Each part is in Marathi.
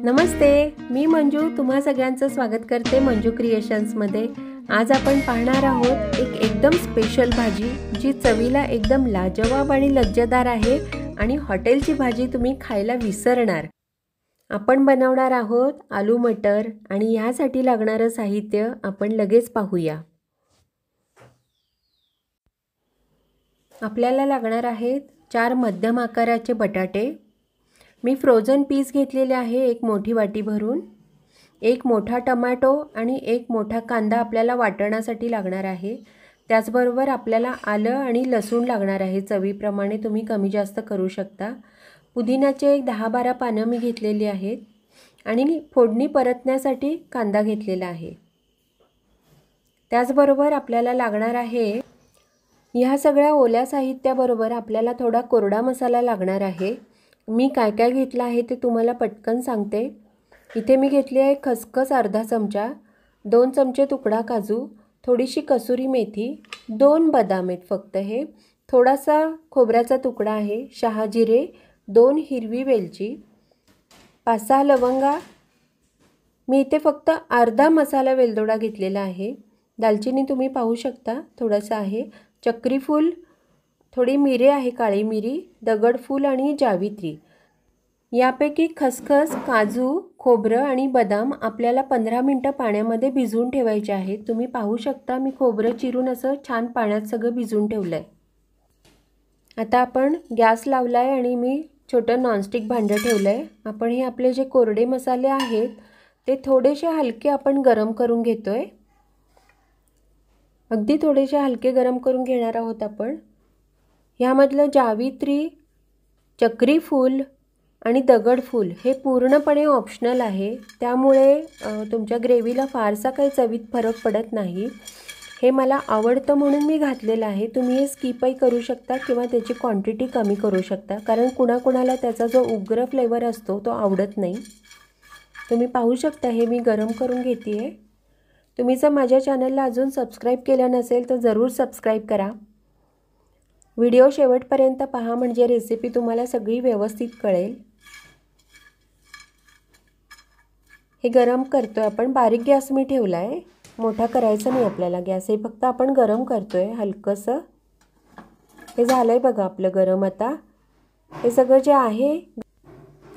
नमस्ते, मी मंजू तुम्हा सगळ्यांचं स्वागत करते मंजू क्रिएशन्समध्ये। आज आपण पाहणार आहोत एक एकदम स्पेशल भाजी जी चवीला एकदम लाजवाब आणि लज्जतदार आहे आणि हॉटेलची भाजी तुम्ही खायला विसरणार। आपण बनवणार आहोत आलू मटर आणि यासाठी लागणारे साहित्य आपण लगेच पाहूया। आपल्याला लागणार आहेत 4 मध्यम आकाराचे बटाटे। मी फ्रोझन पीस घेतलेले आहे एक मोठी वाटी भरून। एक मोठा टोमॅटो आणि एक मोठा कांदा आपल्याला वाटण्यासाठी लागणार आहे। त्याचबरोबर आपल्याला आलं आणि लसूण लागणार आहे, चवीप्रमाणे तुम्ही कमी जास्त करू शकता। पुदिन्याचे एक 10-12 पाने मी घेतलेली आहेत आणि फोडणी परतण्यासाठी कांदा घेतलेला आहे। त्याचबरोबर आपल्याला लागणार आहे ह्या सगळ्या ओल्या साहित्याबरोबर आपल्याला थोडा कोरडा मसाला लागणार आहे। मी काय काय घेतला आहे ते तुम्हाला पटकन सांगते। इथे मी घेतली आहे खसखस अर्धा चमचा, 2 चमचे तुकडा काजू, थोडीशी कसुरी मेथी, 2 बदाम आहेत फक्त हे, थोडासा खोबऱ्याचा तुकडा आहे, शहाजिरे, 2 हिरवी वेलची, 5-6 लवंगा। मी इथे फक्त अर्धा मसाला वेलदोडा घेतलेला आहे। दालचिनी तुम्ही पाहू शकता थोडासा आहे, चक्रीफूल, थोडी मिरे आहे, काळी मिरी, दगडफूल आणि जावित्री। यापैकी खसखस, काजू, खोबरं आणि बदाम आपल्याला 15 मिनिटं पाण्यामध्ये भिजवून ठेवायचे आहेत। तुम्ही पाहू शकता मी खोबरं चिरून असं छान पाण्यात सगळं भिजवून ठेवलंय। आता आपण गॅस लावलाय आणि मी छोटं नॉनस्टिक भांडं ठेवलंय। आपण हे आपले जे कोरडे मसाले आहेत ते थोडेसे हलके आपण गरम करून घेतोय। अगदी थोडेसे हलके गरम करून घेणार आहोत आपण। यामधलं जावित्री, चक्रीफूल आणि दगडफूल हे पूर्णपणे ऑप्शनल आहे, त्यामुळे तुमच्या ग्रेव्हीला फारसा काही चवीत फरक पडत नाही। हे मला आवडतं म्हणून मी घातलेलं आहे। तुम्ही हे स्किपही करू शकता किंवा त्याची क्वांटिटी कमी करू शकता, कारण कुणाकुणाला त्याचा जो उग्र फ्लेवर असतो तो आवडत नाही। तुम्ही पाहू शकता हे मी गरम करून घेतेय। तुम्ही जर माझ्या चॅनलला अजून सबस्क्राईब केलं नसेल तर जरूर सबस्क्राईब करा। व्हिडिओ शेवटपर्यंत पहा म्हणजे रेसिपी तुम्हाला सगळी व्यवस्थित कळेल। हे गरम करतोय आपण, बारीक गॅस मी ठेवला आहे, मोठा करायचा नाही आपल्याला गॅस, हे फक्त आपण गरम करतोय हलकंसं। हे झालंय बघा आपलं गरम। आता हे सगळं जे आहे,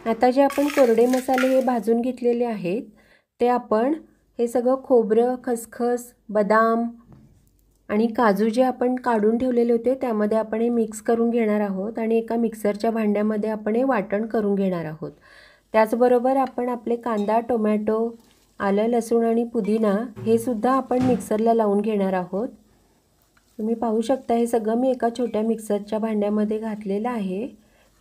आता जे आपण कोरडे मसाले हे भाजून घेतलेले आहेत ते आपण हे सगळं खोबरं, खसखस, बदाम आणि काजू जे आपण काढून ठेवलेले होते त्यामध्ये आपण हे मिक्स करून घेणार आहोत आणि एका मिक्सरच्या भांड्यामध्ये आपण हे वाटण करून घेणार आहोत। त्याचबरोबर आपण आपले कांदा, टोमॅटो, आलं, लसूण आणि पुदिना हे सुद्धा आपण मिक्सरला लावून घेणार आहोत। तुम्ही पाहू शकता हे सगळं मी एका छोट्या मिक्सरच्या भांड्यामध्ये घातलेलं आहे।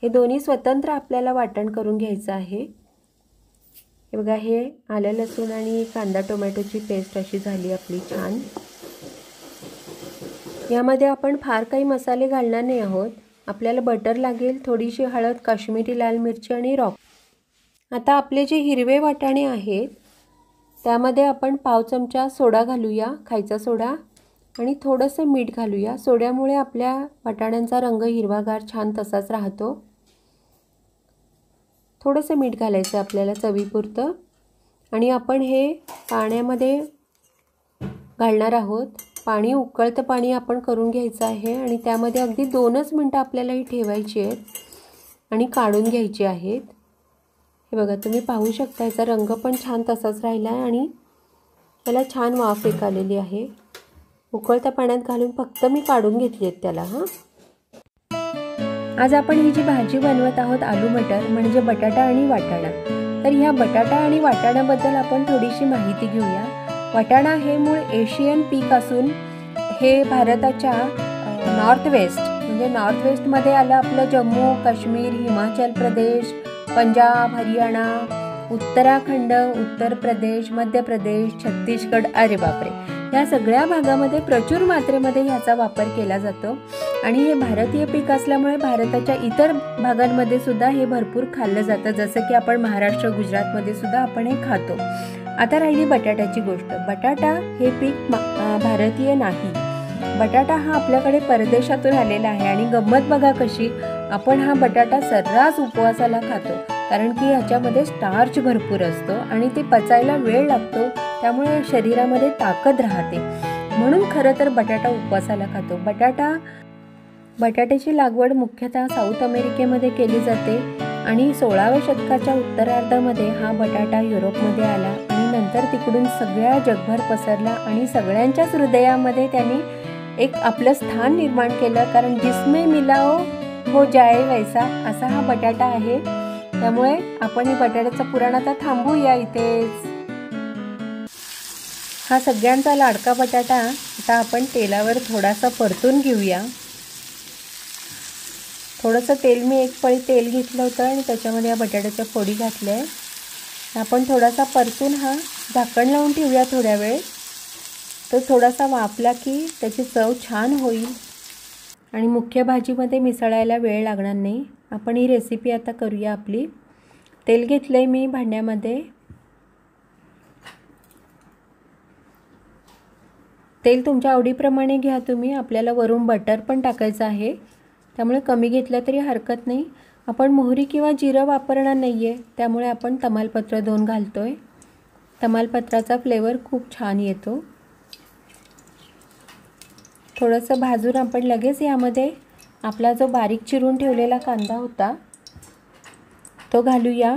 हे दोन्ही स्वतंत्र आपल्याला वाटण करून घ्यायचं आहे। हे बघा, हे आलं, लसूण आणि कांदा टोमॅटोची पेस्ट अशी झाली आपली छान। यामध्ये आपण फार काही मसाले घालणार नाही आहोत। आपल्याला बटर लागेल, थोडीशी हळद, काश्मीरी लाल मिरची आणि रॉक। आता आपले जे हिरवे वाटाणे आहेत त्यामध्ये आपण पाव चमचा सोडा घालूया, खायचा सोडा, आणि थोडंसं मीठ घालूया। सोड्यामुळे आपल्या वाटाण्यांचा रंग हिरवागार छान तसाच राहतो। थोडंसं मीठ घालायचं आपल्याला चवीपुरतं आणि आपण हे पाण्यामध्ये घालणार आहोत। पाणी उकळतं पाणी आपण करून घ्यायचं आहे आणि त्यामध्ये अगदी 2च मिनिटं आपल्याला ही ठेवायची आहेत आणि काढून घ्यायची आहेत। हे बघा तुम्ही पाहू शकता याचा रंग पण छान तसाच राहिला आहे आणि त्याला छान वाफ एक आलेली आहे। उकळत्या पाण्यात घालून फक्त मी काढून घेतली आहेत त्याला। आज आपण ही जी भाजी बनवत आहोत आलू मटर म्हणजे बटाटा आणि वाटाणा, तर ह्या बटाटा आणि वाटाण्याबद्दल आपण थोडीशी माहिती घेऊया। वाटाणा हे मूळ एशियन पीक असून हे भारताच्या नॉर्थ वेस्ट म्हणजे नॉर्थ वेस्टमध्ये आलं आपलं जम्मू काश्मीर, हिमाचल प्रदेश, पंजाब, हरियाणा, उत्तराखंड, उत्तर प्रदेश, मध्य प्रदेश, छत्तीसगड, अरे बापरे, या सगळ्या भागामध्ये प्रचूर मात्रेमध्ये ह्याचा वापर केला जातो आणि हे भारतीय पीक असल्यामुळे भारताच्या इतर भागांमध्ये सुद्धा हे भरपूर खाल्लं जातं, जसं की आपण महाराष्ट्र, गुजरातमध्ये सुद्धा आपण हे खातो। आता राहिली बटाट्याची गोष्ट। बटाटा हे पीक भारतीय नाही, बटाटा हा आपल्याकडे परदेशातून आलेला आहे आणि गंमत बघा कशी, आपण हा बटाटा सर्रास उपवासाला खातो। कारण की ह्याच्यामध्ये स्टार्च भरपूर असतो आणि ते पचायला वेळ लागतो, त्यामुळे शरीरामध्ये ताकद राहते. म्हणून खरं तर बटाटा उपवासाला खातो. बटाट्याची लागवड मुख्यतः साऊथ अमेरिकेमध्ये केली जाते आणि 16व्या शतकाच्या उत्तरार्धामध्ये हा बटाटा युरोपमध्ये आला आणि नंतर तिकडून सगळ्या जगभर पसरला आणि सगळ्यांच्याच हृदयामध्ये त्यांनी एक आपलं स्थान निर्माण केलं. कारण जिसमें मिलाओ हो जाए वैसा असा हा बटाटा आहे. त्यामुळे आपण ही बटाट्याचं पुराण आता थांबूया इथेच. हा सगळ्यांचा लाडका बटाटा आता आपण तेलावर थोडासा परतून घेऊया. थोडंसं तेल, मी एक पळी तेल घेतलं होतं आणि त्याच्यामध्ये या बटाट्याच्या फोडी घातल्या आहे. आपण थोडासा परतून हा झाकण लावून ठेवूया थोड्या वेळ. तो थोडासा वाफला की त्याची चव छान होईल आणि मुख्य भाजीमध्ये मिसळायला वेळ लागणार नाही. आपण ही रेसिपी आता करूया आपली. तेल घेतलं आहे मी भांड्यामध्ये. तेल तुमच्या आवडीप्रमाणे घ्या तुम्ही. आपल्याला वरून बटर पण टाकायचं आहे, त्यामुळे कमी घेतलं तरी हरकत नाही. आपण मोहरी किंवा जिरं वापरणार नाही आहे, त्यामुळे आपण तमालपत्र 2 घालतो आहे. तमालपत्राचा फ्लेवर खूप छान येतो. थोडंसं भाजून आपण लगेच यामध्ये आपला जो बारीक चिरून ठेवलेला कांदा होता तो घालूया.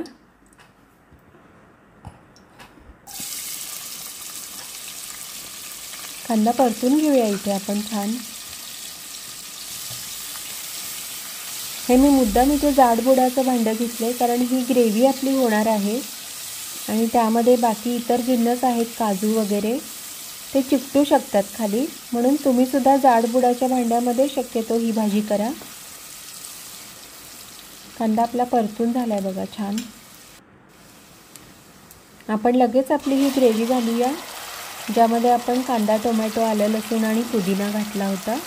कांदा परतून घेऊया इथे आपण छान. हे मी मुद्दाम इथे जाडबुडाचं भांडं घेतलं आहे, कारण ही ग्रेव्ही आपली होणार आहे आणि त्यामध्ये बाकी इतर जिन्नस आहेत, काजू वगैरे, ते चिकटू शकतात खाली. म्हणून तुम्हीसुद्धा जाडबुडाच्या भांड्यामध्ये शक्यतो ही भाजी करा. कांदा आपला परतून झाला आहे बघा छान. आपण लगेच आपली ही ग्रेव्ही घालूया, ज्यामध्ये आपण कांदा, टोमॅटो, आलं, लसूण आणि पुदिना घातला होता.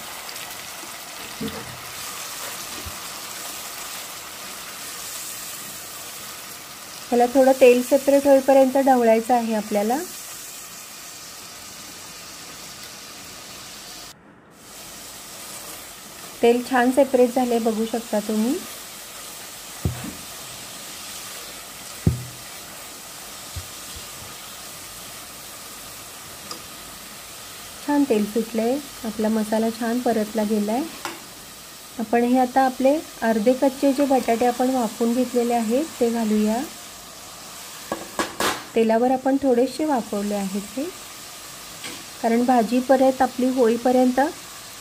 त्याला थोडं तेल सेपरेट होईपर्यंत ढवळायचं आहे आपल्याला. तेल छान सेपरेट झाले बघू शकता तुम्ही. छान तेल सुटले. आपला मसाला छान परतला गेलाय. आपण हे आता आपले अर्धे कच्चे जे बटाटे आपण वाफवून घेतलेले आहेत ते घालूया. तेलावर आपण थोडेसे वाफवले आहेत हे, कारण भाजी परत आपली होईपर्यंत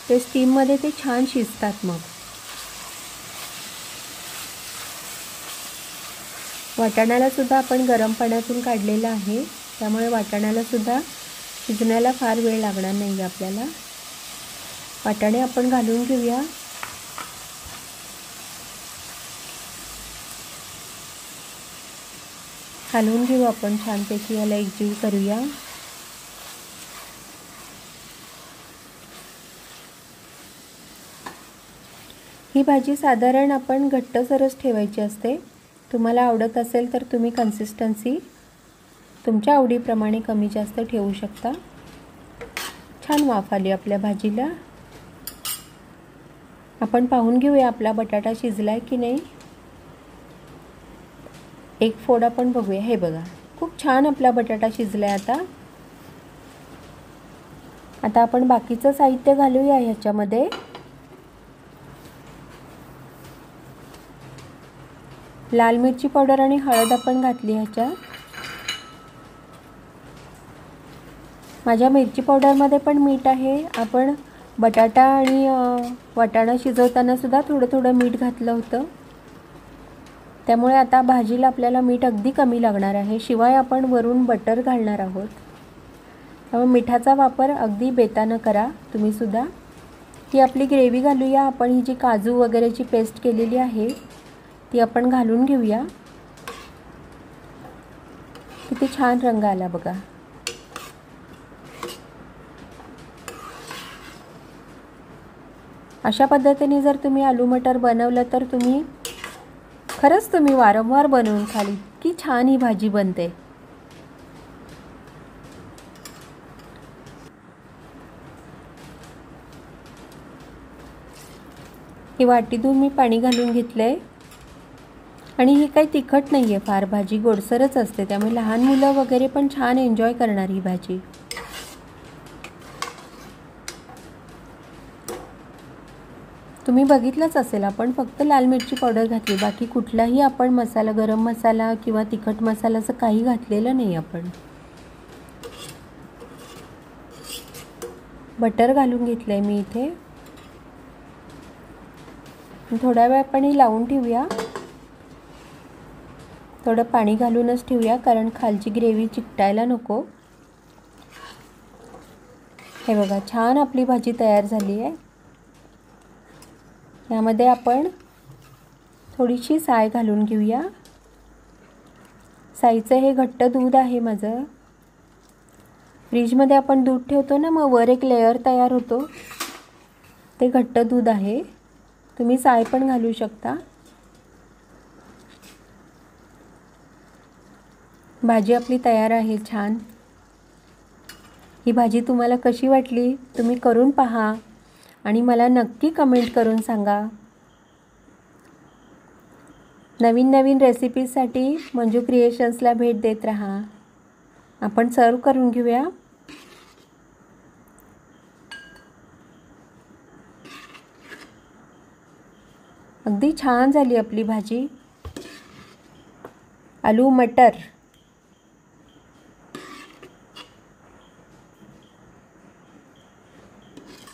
ते स्टीममध्ये ते छान शिजतात. मग वाटाण्याला सुद्धा आपण गरम पाण्यातून काढलेलं आहे, त्यामुळे वाटाण्याला सुद्धा शिजण्याला फार वेळ लागणार नाही आपल्याला. वाटाणे आपण घालून घेऊया. हलवून घेऊ आपण छानपैकी. याला एकजीव करूया. ही भाजी साधारण आपण घट्टसरच ठेवायची असते. तुम्हाला आवडत असेल तर तुम्ही कन्सिस्टन्सी तुमच्या आवडीप्रमाणे कमी जास्त ठेवू शकता. छान वाफ आली आपल्या भाजीला. आपण पाहून घेऊया आपला बटाटा शिजलाय की नाही. एक फोड आपण बघूया. हे बघा, खूप छान आपला बटाटा शिजलाय. आता आपण बाकीचं साहित्य घालूया ह्याच्यामध्ये. लाल मिरची पावडर आणि हळद आपण घातली ह्याच्यात. माझ्या मिरची पावडरमध्ये पण मीठ आहे. आपण बटाटा आणि वाटाणा शिजवताना सुद्धा थोडं थोडं मीठ घातलं होतं, त्यामुळे आता भाजीला आपल्याला मीठ अगदी कमी लागणार आहे. शिवाय आपण वरून बटर घालणार आहोत, त्यामुळे मिठाचा वापर अगदी बेतानं करा तुम्ही सुद्धा. ही आपली ग्रेव्ही घालूया आपण. ही जी काजू वगैरेची पेस्ट केलेली आहे ती आपण घालून घेऊया. किती छान रंग आला बघा. अशा पद्धतीने जर तुम्ही आलू मटर बनवलं तर खरंच तुम्ही वारंवार बनवून खाल. की छान ही भाजी बनते. ही वाटीतून मी पाणी घालून घेतलंय. आणि ही काही तिखट नाही आहे फार, भाजी गोडसरच असते, त्यामुळे लहान मुलं वगैरे पण छान एन्जॉय करणार ही भाजी. तुम्ही बघितलंच असेल, आपण फक्त लाल मिरची पावडर घातली, बाकी कुठलाही आपण मसाला, गरम मसाला किंवा तिखट मसाला असं काही घातलेलं नाही आपण. बटर घालून घेतलं आहे मी इथे. थोड्या वेळ आपण ही लावून ठेवूया. थोडं पाणी घालूनच ठेवूया, कारण खालची ग्रेव्ही चिकटायला नको. हे बघा, छान आपली भाजी तयार झाली आहे. यामध्ये आपण थोडीशी साय घालून घेऊया. साईचं हे घट्ट दूध आहे माझं. फ्रीजमध्ये आपण दूध ठेवतो ना, मग वर एक लेअर तयार होतो, ते घट्ट दूध आहे. तुम्ही साय पण घालू शकता. भाजी आपली तयार आहे छान. ही भाजी तुम्हाला कशी वाटली तुम्ही करून पहा आणि मला नक्की कमेंट करून सांगा. नवीन नवीन रेसिपीजसाठी मंजू क्रिएशन्सला भेट देत राहा. आपण सर्व करून घेऊया. अगदी छान झाली आपली भाजी. आलू मटर.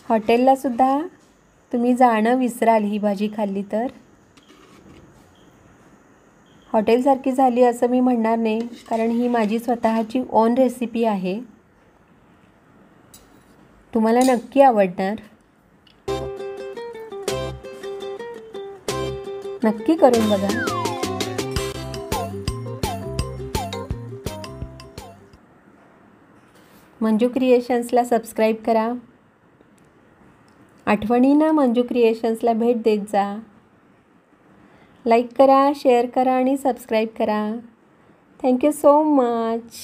हॉटेलला सुद्धा तुम्ही जाणं विसराल ही भाजी खाल्ली तर. हॉटेलसारखी झाली असं मी म्हणणार नाही, कारण ही माझी स्वतःची ओन रेसिपी आहे. तुम्हाला नक्की आवडणार. नक्की करून बघा. मंजू क्रिएशन्सला सबस्क्राईब करा. आठवणीनं मंजू क्रिएशन्सला भेट देत जा. लाईक करा, शेअर करा आणि सबस्क्राईब करा. Thank you so much.